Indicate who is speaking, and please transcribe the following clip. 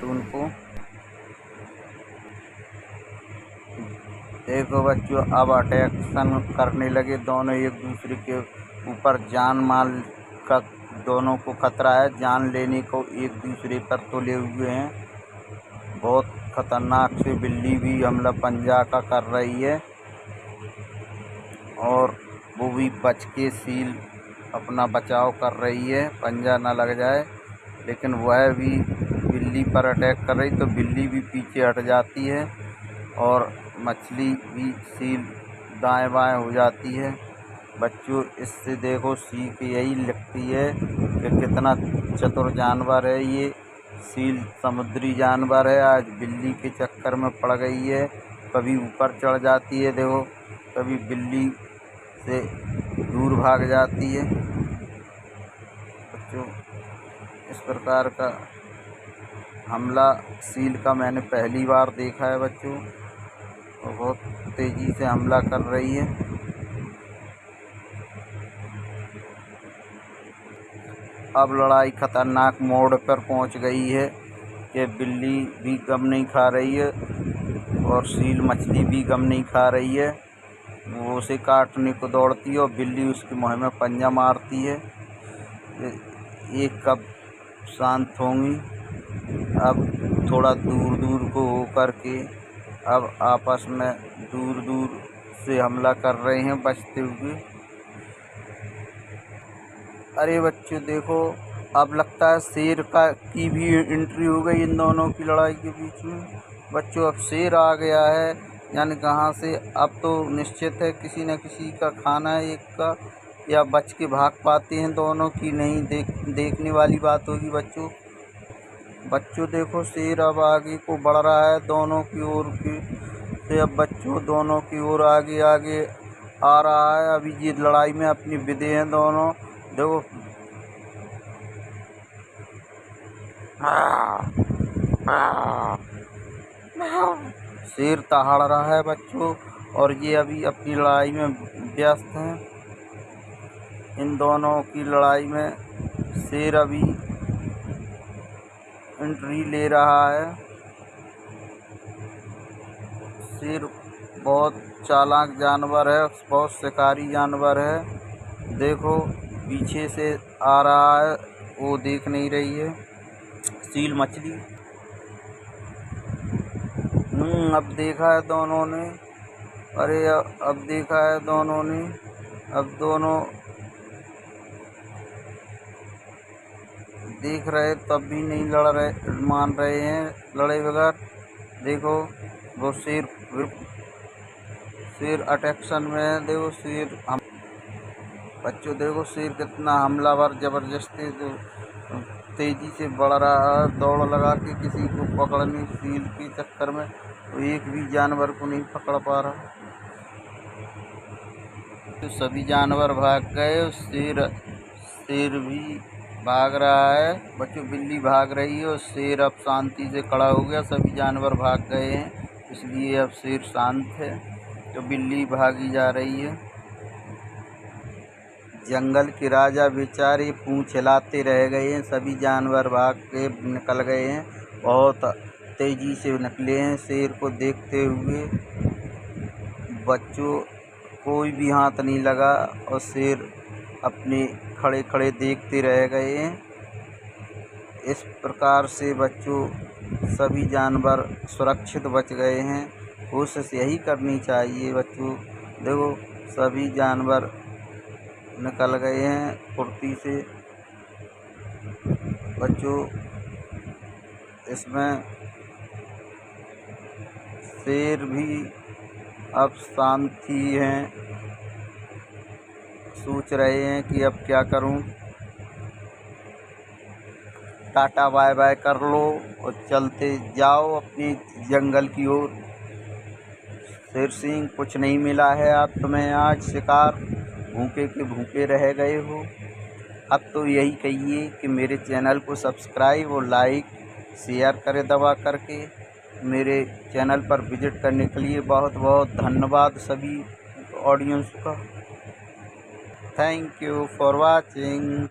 Speaker 1: बच्चों उनको। देखो बच्चों, अब अटैक्शन करने लगे दोनों एक दूसरे के ऊपर। जान माल का दोनों को खतरा है, जान लेने को एक दूसरे पर तुले हुए हैं। बहुत खतरनाक से बिल्ली भी हमला पंजा का कर रही है और वो भी बच के सील अपना बचाव कर रही है, पंजा ना लग जाए। लेकिन वह भी बिल्ली पर अटैक कर रही तो बिल्ली भी पीछे हट जाती है और मछली भी सील दाएं बाएं हो जाती है। बच्चों, इससे देखो सीख यही लगती है कि कितना चतुर जानवर है ये। सील समुद्री जानवर है, आज बिल्ली के चक्कर में पड़ गई है। कभी ऊपर चढ़ जाती है देखो, कभी बिल्ली से दूर भाग जाती है। बच्चों, इस प्रकार का हमला सील का मैंने पहली बार देखा है बच्चों, और बहुत तेज़ी से हमला कर रही है। अब लड़ाई खतरनाक मोड़ पर पहुंच गई है कि बिल्ली भी गम नहीं खा रही है और सील मछली भी गम नहीं खा रही है। वो उसे काटने को दौड़ती है और बिल्ली उसके मुँह में पंजा मारती है। ये कब शांत होंगी? अब थोड़ा दूर दूर को होकर के अब आपस में दूर दूर से हमला कर रहे हैं बचते हुए। अरे बच्चों देखो, अब लगता है शेर की भी एंट्री हो गई इन दोनों की लड़ाई के बीच में। बच्चों, अब शेर आ गया है, यानी कहाँ से? अब तो निश्चित है किसी न किसी का खाना है एक का, या बच के भाग पाते हैं दोनों की नहीं, देखने वाली बात होगी बच्चों। बच्चों देखो, शेर अब आगे को बढ़ रहा है दोनों की ओर की से। अब बच्चों दोनों की ओर आगे आगे आ रहा है। अभी ये लड़ाई में अपनी विदे हैं दोनों। देखो, शेर दहाड़ रहा है बच्चों, और ये अभी अपनी लड़ाई में व्यस्त हैं। इन दोनों की लड़ाई में शेर अभी एंट्री ले रहा है। शेर बहुत चालाक जानवर है, बहुत शिकारी जानवर है। देखो, पीछे से आ रहा है, वो देख नहीं रही है सील मछली। अब देखा है दोनों ने। अरे अब देखा है दोनों ने। अब दोनों देख रहे तब भी नहीं लड़ रहे, मान रहे हैं लड़े बगैर। देखो, वो शेर अटैक्शन में है। देखो शेर बच्चों देखो, शेर कितना हमलावर जबरदस्ती तेजी से बढ़ रहा है, दौड़ लगा के किसी को पकड़ने सील के चक्कर में। तो एक भी जानवर को नहीं पकड़ पा रहा, तो सभी जानवर भाग गए। शेर भी भाग रहा है बच्चों, बिल्ली भाग रही है और शेर अब शांति से खड़ा हो गया। सभी जानवर भाग गए हैं, इसलिए अब शेर शांत है, तो बिल्ली भागी जा रही है। जंगल के राजा बेचारे पूंछ हिलाते रह गए हैं, सभी जानवर भाग के निकल गए हैं, बहुत तेजी से निकले हैं शेर को देखते हुए। बच्चों, कोई भी हाथ नहीं लगा और शेर अपने खड़े खड़े देखते रह गए हैं। इस प्रकार से बच्चों सभी जानवर सुरक्षित बच गए हैं। कोशिश यही करनी चाहिए बच्चों। देखो, सभी जानवर निकल गए हैं फुर्ती से। बच्चों, इसमें शेर भी अब शांति हैं, सोच रहे हैं कि अब क्या करूं। टाटा बाय बाय कर लो और चलते जाओ अपनी जंगल की ओर। शेर सिंह, कुछ नहीं मिला है अब तुम्हें आज शिकार, भूखे के भूखे रह गए हो। अब तो यही कहिए कि मेरे चैनल को सब्सक्राइब और लाइक शेयर करें दबा करके। मेरे चैनल पर विजिट करने के लिए बहुत बहुत धन्यवाद सभी ऑडियंस का। Thank you for watching.